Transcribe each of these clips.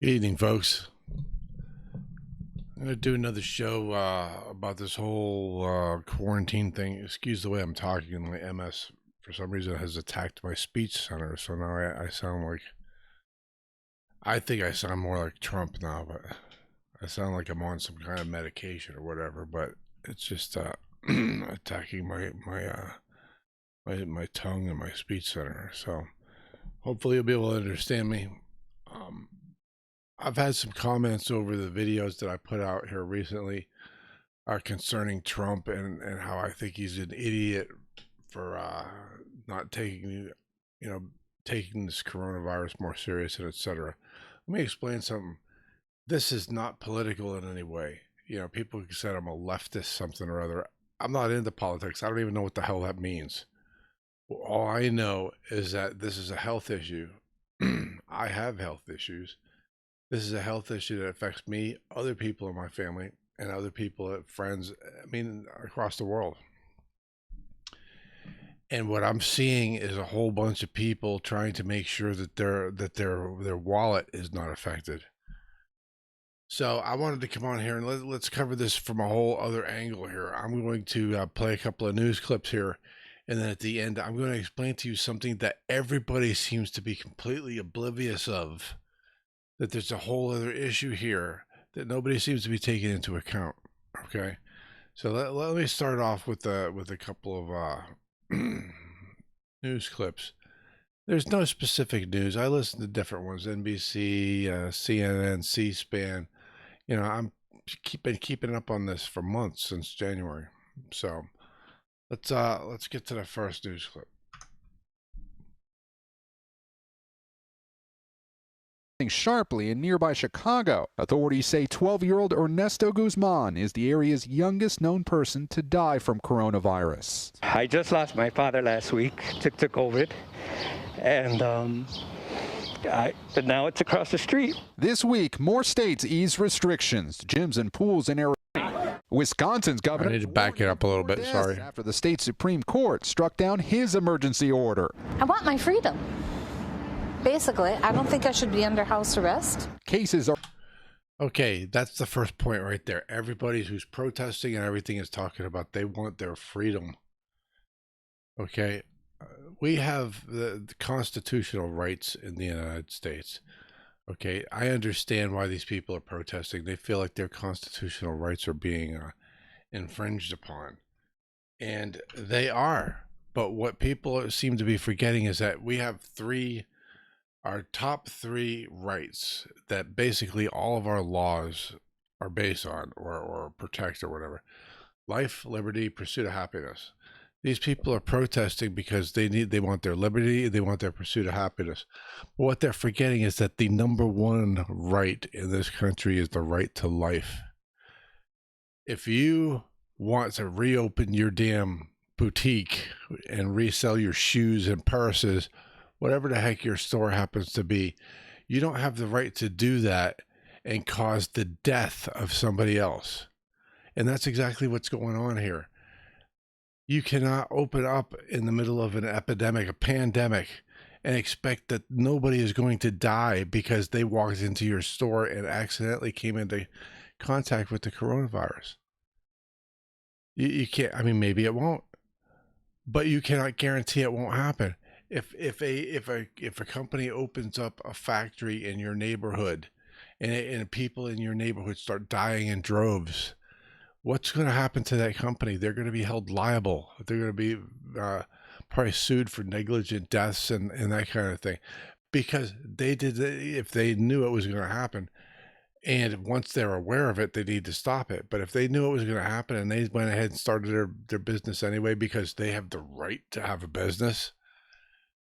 Good evening, folks. I'm going to do another show about this whole quarantine thing. Excuse the way I'm talking. My MS, for some reason, has attacked my speech center. So now I sound like, I think I sound more like Trump now, but I sound like I'm on some kind of medication or whatever. But it's just attacking my tongue and my speech center. So hopefully you'll be able to understand me. Um, I've had some comments over the videos that I put out here recently concerning Trump and how I think he's an idiot for not taking, you know, taking this coronavirus more serious and etc. Let me explain something. This is not political in any way. People said I'm a leftist, something or other. I'm not into politics. I don't even know what the hell that means. All I know is that this is a health issue. I have health issues. This is a health issue that affects me, other people in my family, and other people, friends, I mean, across the world. And what I'm seeing is a whole bunch of people trying to make sure that their wallet is not affected. So I wanted to come on here and let's cover this from a whole other angle here. I'm going to play a couple of news clips here, and then at the end, I'm going to explain to you something that everybody seems to be completely oblivious of. That there's a whole other issue here that nobody seems to be taking into account. Okay, so let me start off with a couple of news clips. There's no specific news. I listen to different ones: NBC, CNN, C-SPAN. I'm been keeping up on this for months since January. So let's get to the first news clip. Sharply in nearby Chicago. Authorities say 12-year-old Ernesto Guzman is the area's youngest known person to die from coronavirus. I just lost my father last week to COVID, and but now it's across the street. This week, more states ease restrictions. Gyms and pools in Arizona. Wisconsin's governor. I need to back it up a little bit. Sorry. After the state Supreme Court struck down his emergency order. I want my freedom. Basically, I don't think I should be under house arrest. Cases are... Okay, that's the first point right there. Everybody who's protesting and everything is talking about they want their freedom. Okay, we have the constitutional rights in the United States. Okay, I understand why these people are protesting. They feel like their constitutional rights are being infringed upon. And they are. But what people seem to be forgetting is that we have our top three rights that basically all of our laws are based on or protect or whatever: life, liberty, pursuit of happiness. These people are protesting because they want their liberty, they want their pursuit of happiness. But what they're forgetting is that the number one right in this country is the right to life. If you want to reopen your damn boutique and resell your shoes and purses, whatever the heck your store happens to be, you don't have the right to do that and cause the death of somebody else. And that's exactly what's going on here. You cannot open up in the middle of an epidemic, a pandemic, and expect that nobody is going to die because they walked into your store and accidentally came into contact with the coronavirus. You can't, I mean, maybe it won't, but you cannot guarantee it won't happen. If a company opens up a factory in your neighborhood and people in your neighborhood start dying in droves, what's going to happen to that company? They're going to be held liable. They're going to be probably sued for negligent deaths and that kind of thing, because if they knew it was going to happen, and once they're aware of it, they need to stop it. But if they knew it was going to happen and they went ahead and started their business anyway because they have the right to have a business,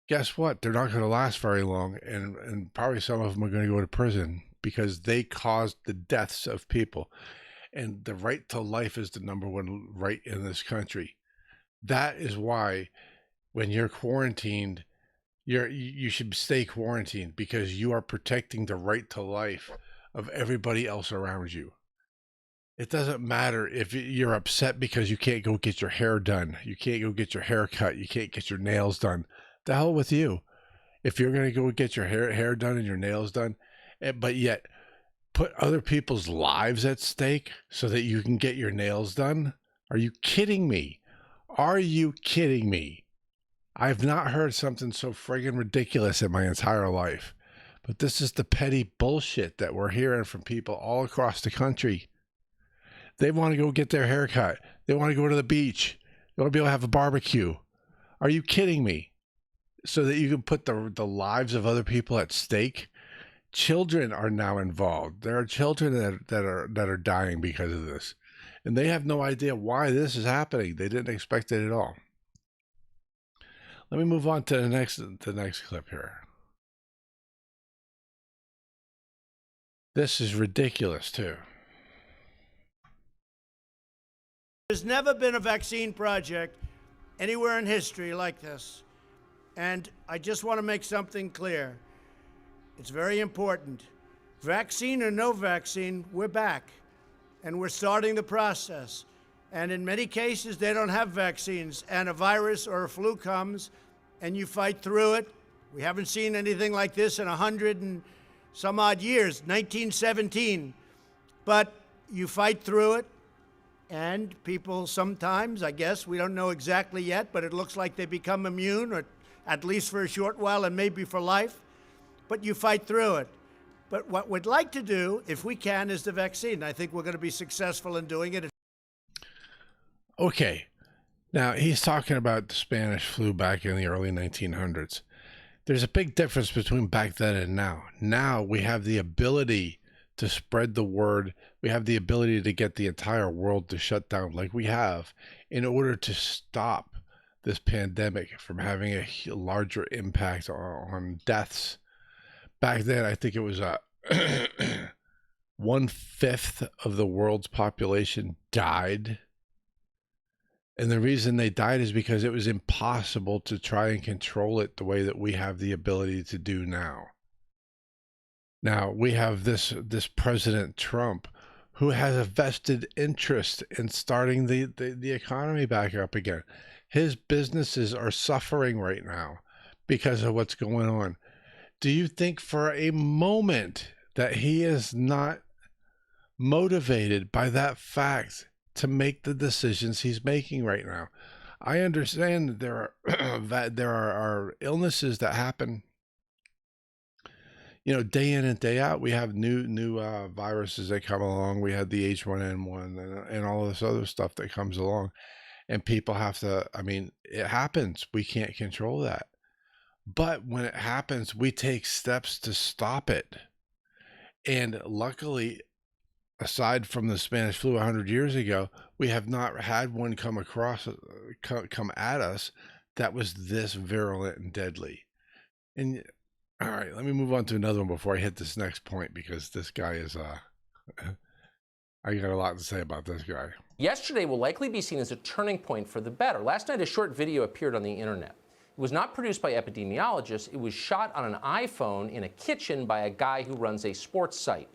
guess what? They're not going to last very long, and probably some of them are going to go to prison because they caused the deaths of people. And the right to life is the number one right in this country. That is why when you're quarantined, you should stay quarantined, because you are protecting the right to life of everybody else around you. It doesn't matter if you're upset because you can't go get your hair done, you can't go get your hair cut, you can't get your nails done. The hell with you. If you're going to go get your hair done and your nails done, but yet put other people's lives at stake so that you can get your nails done? Are you kidding me? Are you kidding me? I've not heard something so friggin' ridiculous in my entire life. But this is the petty bullshit that we're hearing from people all across the country. They want to go get their hair cut. They want to go to the beach. They want to be able to have a barbecue. Are you kidding me? So that you can put the lives of other people at stake? Children are now involved. There are children that are dying because of this. And they have no idea why this is happening. They didn't expect it at all. Let me move on to the next clip here. This is ridiculous too. There's never been a vaccine project anywhere in history like this. And I just want to make something clear. It's very important. Vaccine or no vaccine, we're back. And we're starting the process. And in many cases, they don't have vaccines. And a virus or a flu comes, and you fight through it. We haven't seen anything like this in 100 and some odd years, 1917. But you fight through it. And people sometimes, I guess, we don't know exactly yet, but it looks like they become immune, or at least for a short while and maybe for life. But you fight through it. But what we'd like to do, if we can, is the vaccine. I think we're going to be successful in doing it. Okay. Now, he's talking about the Spanish flu back in the early 1900s. There's a big difference between back then and now. Now we have the ability to spread the word. We have the ability to get the entire world to shut down like we have in order to stop this pandemic from having a larger impact on deaths. Back then, I think it was 1/5 of the world's population died. And the reason they died is because it was impossible to try and control it the way that we have the ability to do now. Now, we have this President Trump who has a vested interest in starting the economy back up again. His businesses are suffering right now because of what's going on. Do you think for a moment that he is not motivated by that fact to make the decisions he's making right now? I understand that there are illnesses that happen, day in and day out. We have new viruses that come along. We had the H1N1 and all this other stuff that comes along, and people have to, it happens. We can't control that. But when it happens, we take steps to stop it. And luckily, aside from the Spanish flu 100 years ago, we have not had one come at us that was this virulent and deadly. And all right, let me move on to another one before I hit this next point, because this guy is I got a lot to say about this guy. Yesterday will likely be seen as a turning point for the better. Last night, a short video appeared on the internet. It was not produced by epidemiologists. It was shot on an iPhone in a kitchen by a guy who runs a sports site.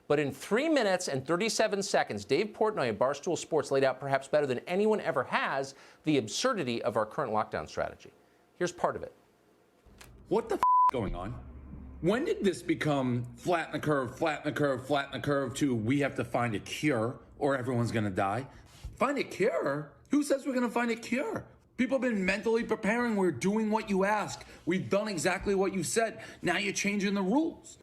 But in 3 minutes and 37 seconds, Dave Portnoy of Barstool Sports laid out perhaps better than anyone ever has the absurdity of our current lockdown strategy. Here's part of it. What the going on? When did this become flatten the curve, flatten the curve, flatten the curve to we have to find a cure or everyone's going to die? Find a cure? Who says we're going to find a cure? People have been mentally preparing. We're doing what you ask. We've done exactly what you said. Now you're changing the rules.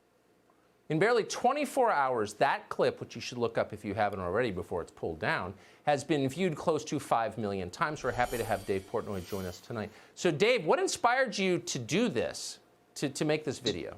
In barely 24 hours, that clip, which you should look up if you haven't already before it's pulled down, has been viewed close to 5 million times. We're happy to have Dave Portnoy join us tonight. So, Dave, what inspired you to do this, to make this video?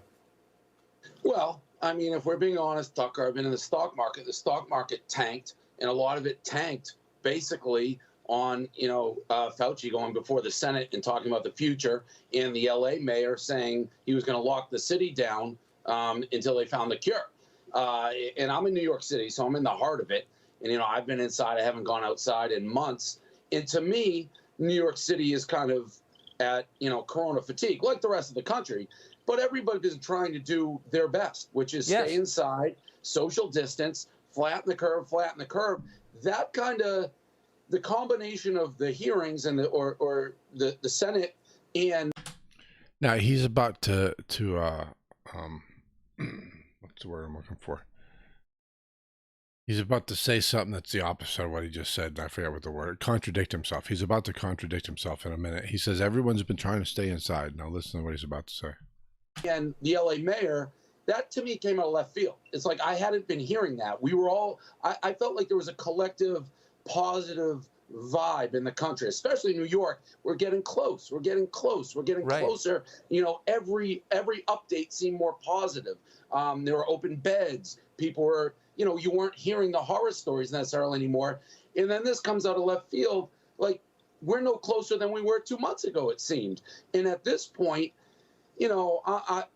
Well, if we're being honest, Tucker, I've been in the stock market tanked, and a lot of it tanked basically on, Fauci going before the Senate and talking about the future, and the LA mayor saying he was going to lock the city down until they found the cure. And I'm in New York City, so I'm in the heart of it. And, I've been inside. I haven't gone outside in months. And to me, New York City is kind of at, corona fatigue, like the rest of the country. But everybody is trying to do their best, which is stay inside, social distance, flatten the curve. That kind of, the combination of the hearings and the Senate and now he's about to What's the word I'm looking for? He's about to say something that's the opposite of what he just said, and I forget what the word. Contradict himself. He's about to contradict himself in a minute. He says everyone's been trying to stay inside. Now listen to what he's about to say. And the LA mayor, that to me came out of left field. It's like I hadn't been hearing that. We were all, I felt like there was a collective positive vibe in the country, especially New York. We're getting close. We're getting close. We're getting closer. You know, every update seemed more positive. There were open beds. People were, you know, you weren't hearing the horror stories necessarily anymore. And then this comes out of left field. Like, we're no closer than we were 2 months ago, it seemed. And at this point, you know,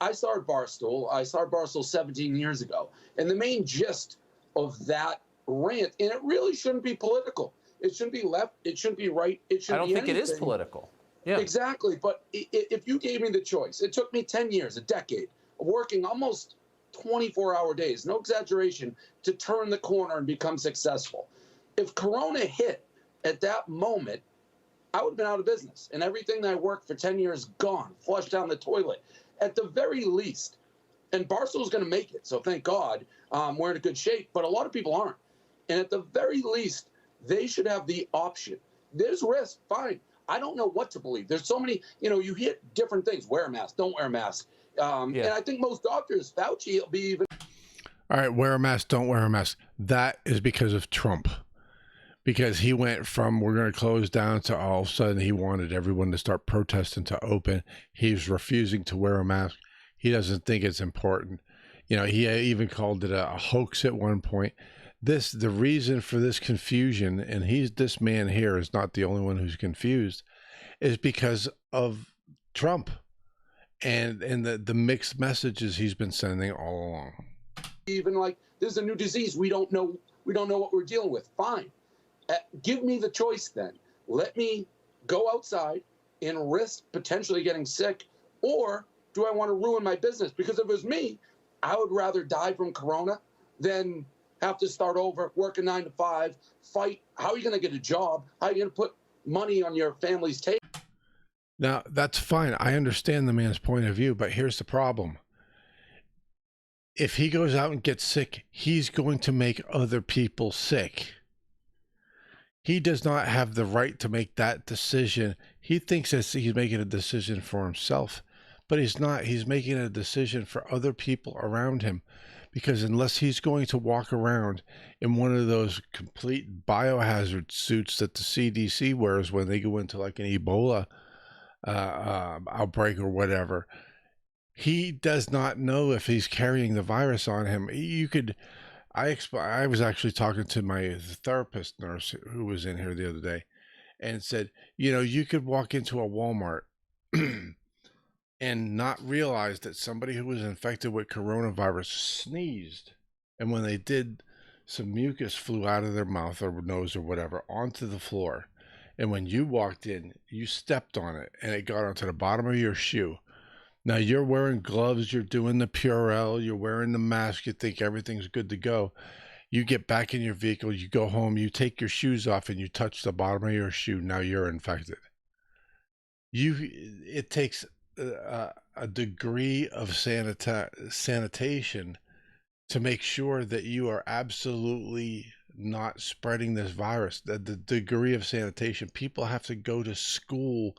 I started Barstool. I started Barstool 17 years ago. And the main gist of that rant, and it really shouldn't be political. It shouldn't be left. It shouldn't be right. It shouldn't be anything. I don't think it is political. Yeah. Exactly. But if you gave me the choice, it took me 10 years, a decade, of working almost 24-hour days, no exaggeration, to turn the corner and become successful. If Corona hit at that moment, I would have been out of business, and everything that I worked for 10 years gone, flushed down the toilet. At the very least, and Barstool's going to make it, so thank God we're in a good shape, but a lot of people aren't. And at the very least, they should have the option. There's risk, fine. I don't know what to believe. There's so many, you know, you hear different things. Wear a mask, don't wear a mask. And I think most doctors, Fauci, will be even. All right, wear a mask, don't wear a mask. That is because of Trump. Because he went from we're going to close down to all of a sudden he wanted everyone to start protesting to open. He's refusing to wear a mask. He doesn't think it's important. You know, he even called it a hoax at one point. The reason for this confusion, and this man here is not the only one who's confused, is because of Trump and the mixed messages he's been sending all along. Even like there's a new disease we don't know what we're dealing with. Fine. Give me the choice then. Let me go outside and risk potentially getting sick, or do I want to ruin my business? Because if it was me, I would rather die from Corona than have to start over, work a 9 to 5, fight. How are you going to get a job? How are you going to put money on your family's table? Now, that's fine. I understand the man's point of view, but here's the problem. If he goes out and gets sick, he's going to make other people sick. He does not have the right to make that decision. He thinks that he's making a decision for himself, but he's not. He's making a decision for other people around him, because unless he's going to walk around in one of those complete biohazard suits that the CDC wears when they go into like an Ebola outbreak or whatever, he does not know if he's carrying the virus on him. I was actually talking to my therapist nurse who was in here the other day and said, you know, you could walk into a Walmart and not realize that somebody who was infected with coronavirus sneezed. And when they did, some mucus flew out of their mouth or nose or whatever onto the floor. And when you walked in, you stepped on it and it got onto the bottom of your shoe. Now you're wearing gloves, you're doing the Purell, you're wearing the mask, you think everything's good to go. You get back in your vehicle, you go home, you take your shoes off and you touch the bottom of your shoe. Now you're infected. It takes a degree of sanitation to make sure that you are absolutely not spreading this virus. The degree of sanitation, people have to go to school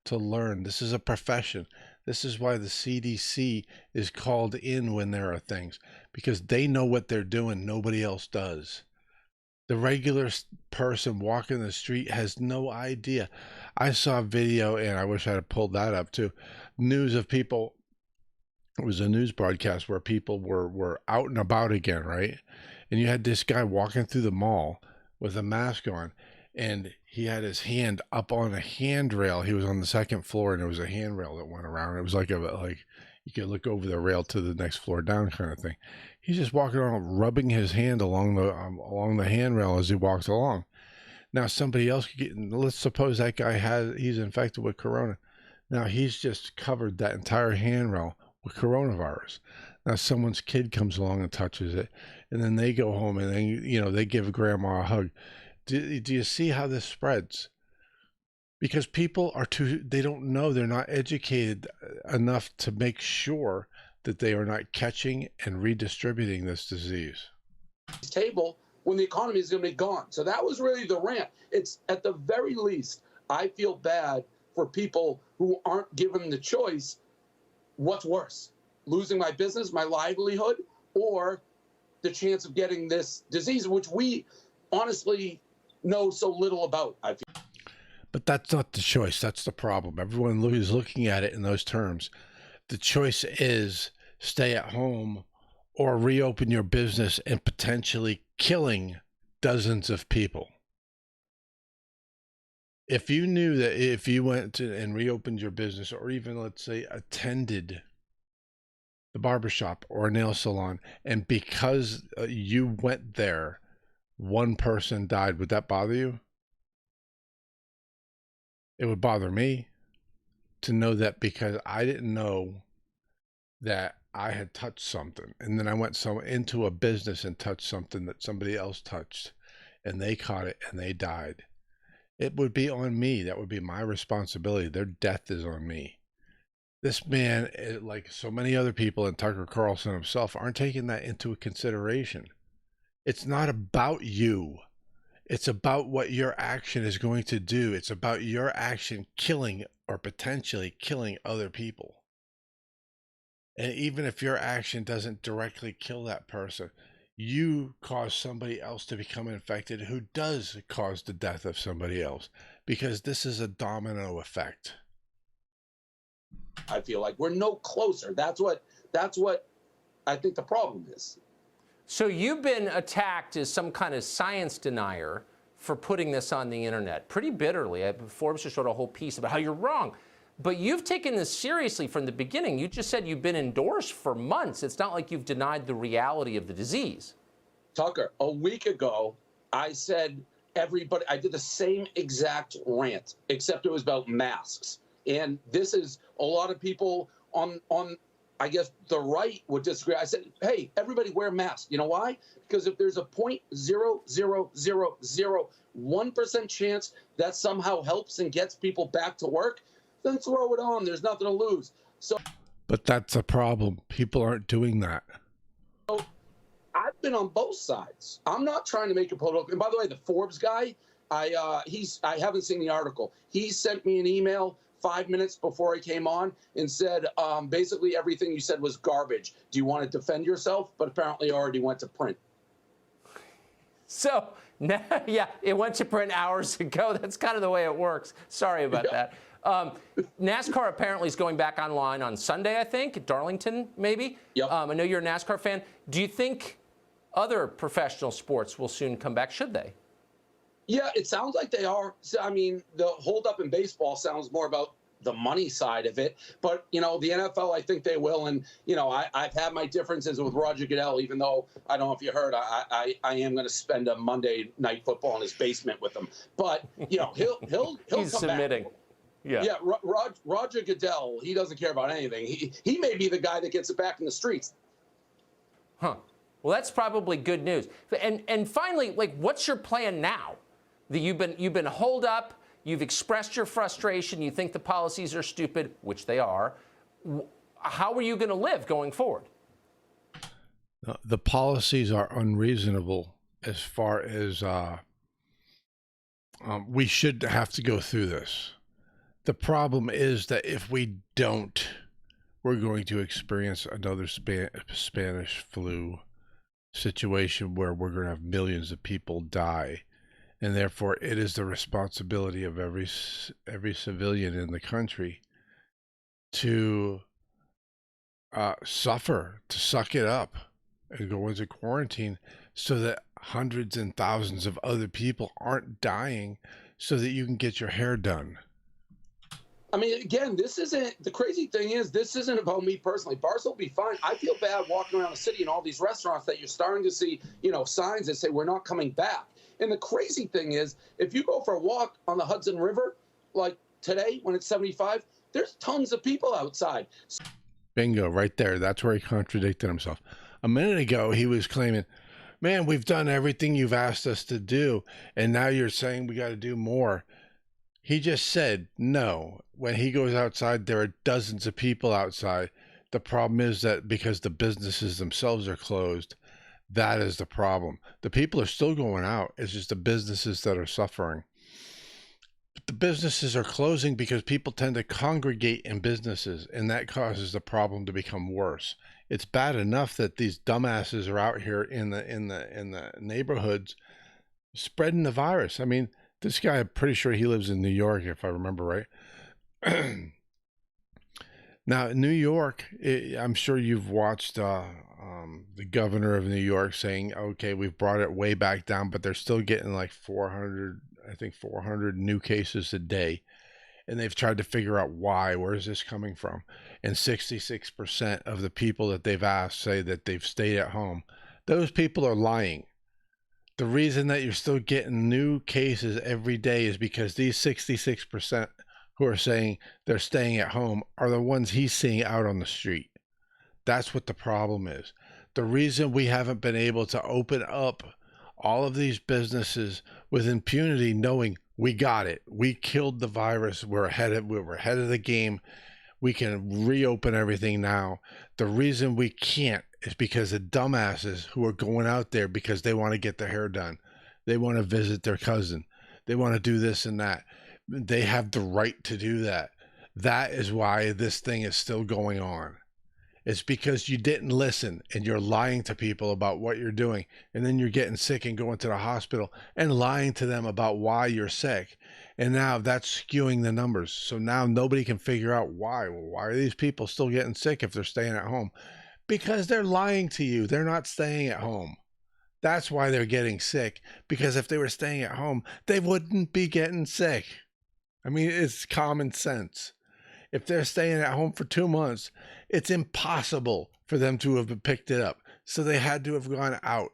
to learn. This is a profession. This is why the CDC is called in when there are things, because they know what they're doing. Nobody else does. The regular person walking the street has no idea. I saw a video, and I wish I had pulled that up too. News of people. It was a news broadcast where people were out and about again, right? And you had this guy walking through the mall with a mask on, and he had his hand up on a handrail. He was on the second floor, and there was a handrail that went around. It was like you could look over the rail to the next floor down kind of thing. He's just walking around, rubbing his hand along the handrail as he walks along. Now somebody else could get. Let's suppose that guy he's infected with corona. Now he's just covered that entire handrail with coronavirus. Now someone's kid comes along and touches it, and then they go home and then they give grandma a hug. Do you see how this spreads? Because people they don't know, they're not educated enough to make sure that they are not catching and redistributing this disease. Table when the economy is going to be gone. So that was really the rant. It's at the very least, I feel bad for people who aren't given the choice. What's worse, losing my business, my livelihood, or the chance of getting this disease, which we honestly know so little about, I feel. But that's not the choice. That's the problem. Everyone is looking at it in those terms. The choice is stay at home or reopen your business and potentially killing dozens of people. If you knew that if you went to and reopened your business, or even, let's say, attended the barbershop or a nail salon, and because you went there, one person died, would that bother you? It would bother me to know that, because I didn't know that I had touched something, and then I went into a business and touched something that somebody else touched, and they caught it and they died. It would be on me. That would be my responsibility. Their death is on me. This man, like so many other people, and Tucker Carlson himself, aren't taking that into consideration. It's not about you. It's about what your action is going to do. It's about your action killing or potentially killing other people. And even if your action doesn't directly kill that person, you cause somebody else to become infected who does cause the death of somebody else, because this is a domino effect. I feel like we're no closer. That's what I think the problem is. So you've been attacked as some kind of science denier for putting this on the internet pretty bitterly. Forbes just wrote a whole piece about how you're wrong. But you've taken this seriously from the beginning. You just said you've been indoors for months. It's not like you've denied the reality of the disease. Tucker, a week ago, I said everybody, I did the same exact rant, except it was about masks. And this is a lot of people on I guess the right would disagree. I said, hey, everybody wear masks. You know why? Because if there's a 0.00001% chance that somehow helps and gets people back to work, then throw it on. There's nothing to lose. But that's a problem. People aren't doing that. So I've been on both sides. I'm not trying to make a political. And by the way, the Forbes guy, I haven't seen the article. He sent me an email 5 minutes before I came on and said, basically everything you said was garbage. Do you want to defend yourself? But apparently already went to print. So, yeah, it went to print hours ago. That's kind of the way it works. Sorry about that. NASCAR apparently is going back online on Sunday, I think, at Darlington, maybe. Yep. I know you're a NASCAR fan. Do you think other professional sports will soon come back? Should they? Yeah, it sounds like they are. I mean, the holdup in baseball sounds more about the money side of it. But, you know, the NFL, I think they will. And, you know, I've had my differences with Roger Goodell, even though I don't know if you heard, I am going to spend a Monday night football in his basement with him. But, you know, he'll He's come submitting. back. Yeah. Roger Goodell, he doesn't care about anything. He may be the guy that gets it back in the streets. Huh. Well, that's probably good news. And finally, like, what's your plan now? That you've been holed up, you've expressed your frustration, you think the policies are stupid, which they are. How are you going to live going forward? The policies are unreasonable as far as we should have to go through this. The problem is that if we don't, we're going to experience another Spanish flu situation where we're going to have millions of people die. And therefore, it is the responsibility of every civilian in the country to suffer, to suck it up and go into quarantine so that hundreds and thousands of other people aren't dying, so that you can get your hair done. I mean, again, this isn't, the crazy thing is, this isn't about me personally. Bars will be fine. I feel bad walking around the city and all these restaurants that you're starting to see, you know, signs that say we're not coming back. And the crazy thing is, if you go for a walk on the Hudson River, like today when it's 75, there's tons of people outside. Bingo, right there. That's where he contradicted himself. A minute ago, he was claiming, man, we've done everything you've asked us to do, and now you're saying we got to do more. He just said no. When he goes outside, there are dozens of people outside. The problem is that because the businesses themselves are closed, that is the problem. The people are still going out. It's just the businesses that are suffering. But the businesses are closing because people tend to congregate in businesses, and that causes the problem to become worse. It's bad enough that these dumbasses are out here in the neighborhoods spreading the virus. I mean, this guy, I'm pretty sure he lives in New York, if I remember right. Now, New York, I'm sure you've watched the governor of New York saying, okay, we've brought it way back down, but they're still getting like 400, I think 400 new cases a day. And they've tried to figure out why. Where is this coming from? And 66% of the people that they've asked say that they've stayed at home. Those people are lying. The reason that you're still getting new cases every day is because these 66% who are saying they're staying at home are the ones he's seeing out on the street. That's what the problem is. The reason we haven't been able to open up all of these businesses with impunity, knowing we got it, we killed the virus, we're ahead of the game, we can reopen everything now. The reason we can't is because the dumbasses who are going out there because they want to get their hair done, they want to visit their cousin, they want to do this and that. They have the right to do that. That is why this thing is still going on. It's because you didn't listen and you're lying to people about what you're doing, and then you're getting sick and going to the hospital and lying to them about why you're sick. And now that's skewing the numbers. So now nobody can figure out why. Well, why are these people still getting sick if they're staying at home? Because they're lying to you. They're not staying at home. That's why they're getting sick. Because if they were staying at home, they wouldn't be getting sick. I mean, it's common sense. If they're staying at home for 2 months, it's impossible for them to have picked it up. So they had to have gone out.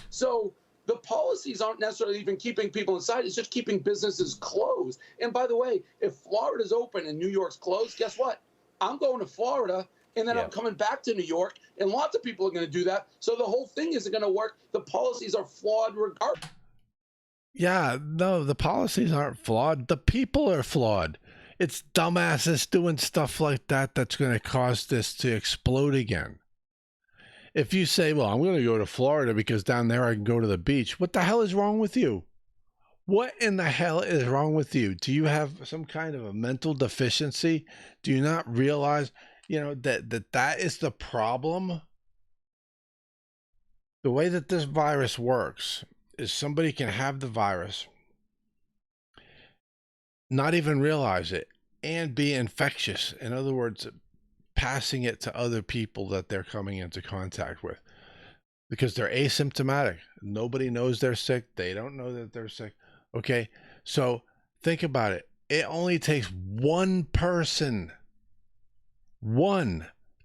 So the policies aren't necessarily even keeping people inside. It's just keeping businesses closed. And by the way, if Florida's open and New York's closed, guess what? I'm going to Florida, and then I'm coming back to New York, and lots of people are going to do that. So the whole thing isn't going to work. The policies are flawed regardless. Yeah, no, the policies aren't flawed. The people are flawed. It's dumbasses doing stuff like that that's going to cause this to explode again. If you say, well, I'm going to go to Florida because down there I can go to the beach, what the hell is wrong with you? What in the hell is wrong with you? Do you have some kind of a mental deficiency? Do you not realize, that is the problem? The way that this virus works is somebody can have the virus, not even realize it, and be infectious. In other words, passing it to other people that they're coming into contact with, because they're asymptomatic. Nobody knows they're sick. They don't know that they're sick. Okay, so think about it. It only takes one person, to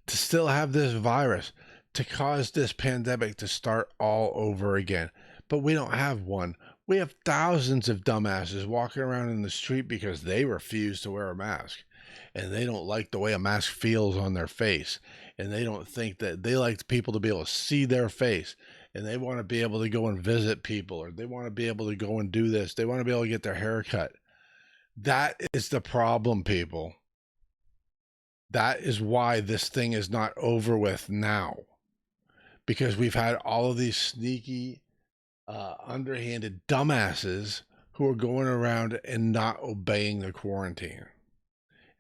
still have this virus to cause this pandemic to start all over again. But we don't have one. We have thousands of dumbasses walking around in the street because they refuse to wear a mask, and they don't like the way a mask feels on their face, and they don't think that they like people to be able to see their face, and they want to be able to go and visit people, or they want to be able to go and do this. They want to be able to get their hair cut. That is the problem, people. That is why this thing is not over with now, because we've had all of these sneaky, underhanded dumbasses who are going around and not obeying the quarantine.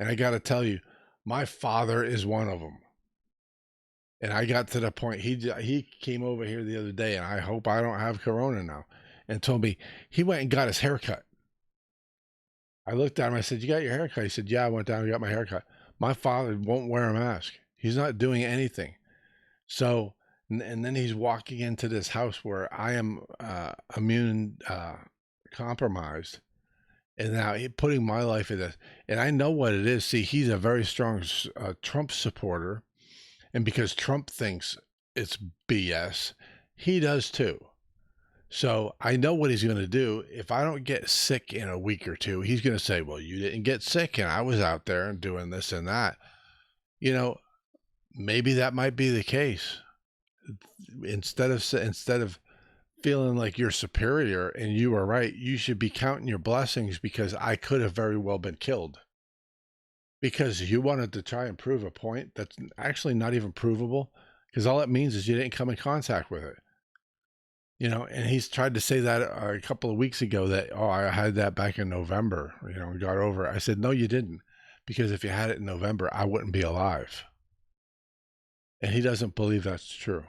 And I got to tell you, my father is one of them. And I got to the point, he came over here the other day, and I hope I don't have corona now, and told me he went and got his hair cut. I looked at him, I said, you got your hair cut? He said, yeah, I went down and got my hair cut. My father won't wear a mask. He's not doing anything. So, and then he's walking into this house where I am immune compromised, and now he's putting my life in this. And I know what it is. See, he's a very strong Trump supporter, and because Trump thinks it's BS, he does too. So I know what he's going to do. If I don't get sick in a week or two, he's going to say, well, you didn't get sick, and I was out there and doing this and that. Maybe that might be the case. Instead of feeling like you're superior and you are right, you should be counting your blessings, because I could have very well been killed. because you wanted to try and prove a point that's actually not even provable, because all it means is you didn't come in contact with it. You know, and he's tried to say that a couple of weeks ago that, oh, I had that back in November, you know, and got over it. I said, no, you didn't. Because if you had it in November, I wouldn't be alive. And he doesn't believe that's true.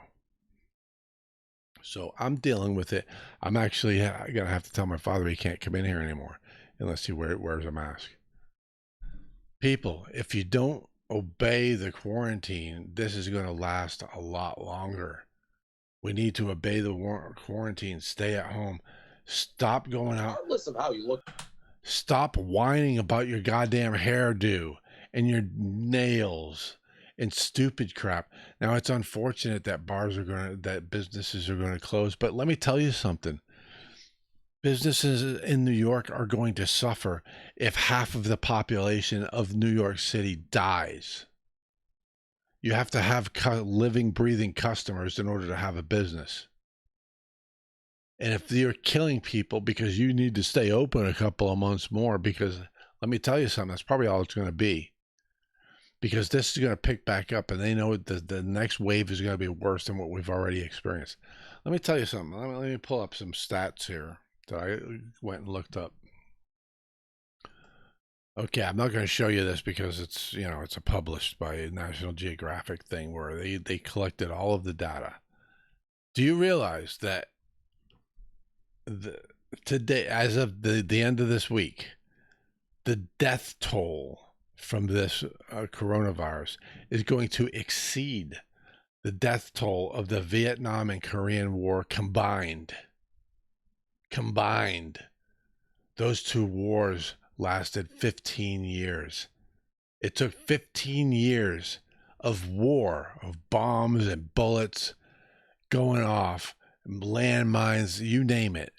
So I'm dealing with it. I'm actually going to have to tell my father he can't come in here anymore unless he wears a mask. People, if you don't obey the quarantine, this is going to last a lot longer. We need to obey the quarantine, stay at home, stop going out. Regardless of how you look. Stop whining about your goddamn hairdo and your nails and stupid crap. Now, it's unfortunate that that businesses are going to close, but let me tell you something. Businesses in New York are going to suffer if half of the population of New York City dies. You have to have living, breathing customers in order to have a business. And if you're killing people because you need to stay open a couple of months more, because let me tell you something, that's probably all it's going to be. Because this is going to pick back up, and they know the next wave is going to be worse than what we've already experienced. Let me tell you something. Let me pull up some stats here that I went and looked up. Okay, I'm not going to show you this because it's, you know, it's a published by National Geographic thing where they collected all of the data. Do you realize that today, as of the end of this week, the death toll from this coronavirus is going to exceed the death toll of the Vietnam and Korean War combined. Those two wars lasted 15 years. It took 15 years of war, of bombs and bullets going off, landmines, you name it,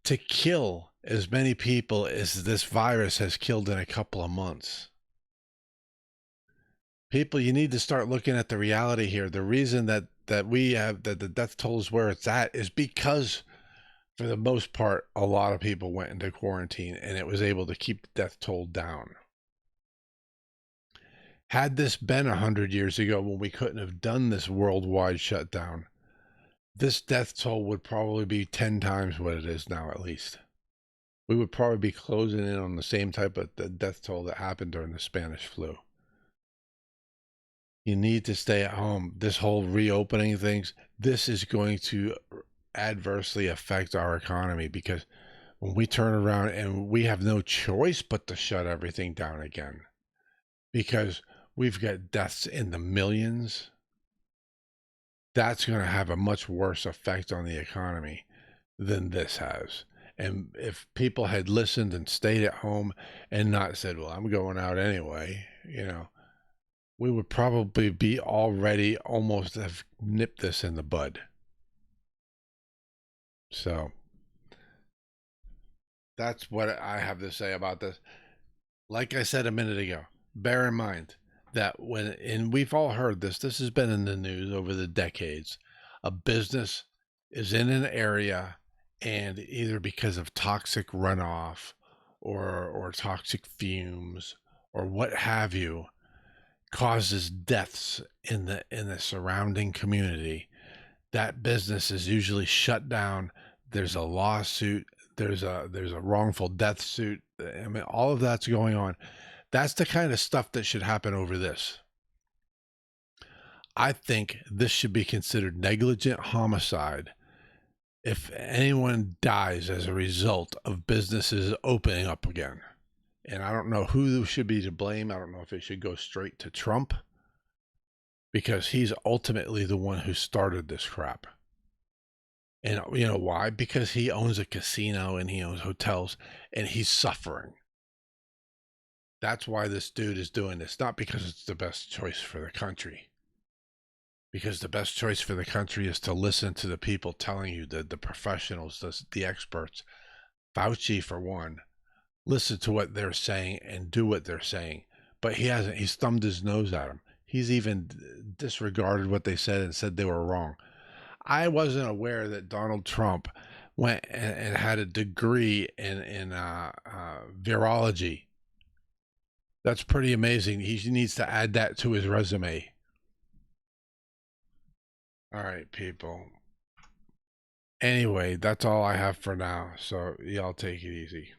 to kill as many people as this virus has killed in a couple of months. People, you need to start looking at the reality here. The reason that the death toll is where it's at is because, for the most part, a lot of people went into quarantine and it was able to keep the death toll down. Had this been 100 years ago when we couldn't have done this worldwide shutdown, this death toll would probably be 10 times what it is now, at least. We would probably be closing in on the same type of death toll that happened during the Spanish flu. You need to stay at home. This whole reopening things, this is going to adversely affect our economy, because when we turn around and we have no choice but to shut everything down again, because we've got deaths in the millions, that's going to have a much worse effect on the economy than this has. And if people had listened and stayed at home and not said, well, I'm going out anyway, you know, we would probably be already almost have nipped this in the bud. So that's what I have to say about this. Like I said a minute ago, bear in mind that and we've all heard this has been in the news over the decades, a business is in an area and either because of toxic runoff or toxic fumes or what have you, causes deaths in the surrounding community. That business is usually shut down. There's a lawsuit. There's a wrongful death suit. I mean, all of that's going on. That's the kind of stuff that should happen over this. I think this should be considered negligent homicide if anyone dies as a result of businesses opening up again. And I don't know who should be to blame. I don't know if it should go straight to Trump, because he's ultimately the one who started this crap. And you know why? Because he owns a casino and he owns hotels and he's suffering. That's why this dude is doing this, not because it's the best choice for the country. Because the best choice for the country is to listen to the people telling you, the professionals, the experts, Fauci for one. Listen to what they're saying and do what they're saying. But he hasn't. He's thumbed his nose at them. He's even disregarded what they said and said they were wrong. I wasn't aware that Donald Trump went and had a degree in virology. That's pretty amazing. He needs to add that to his resume. All right, people. Anyway, that's all I have for now. So y'all take it easy.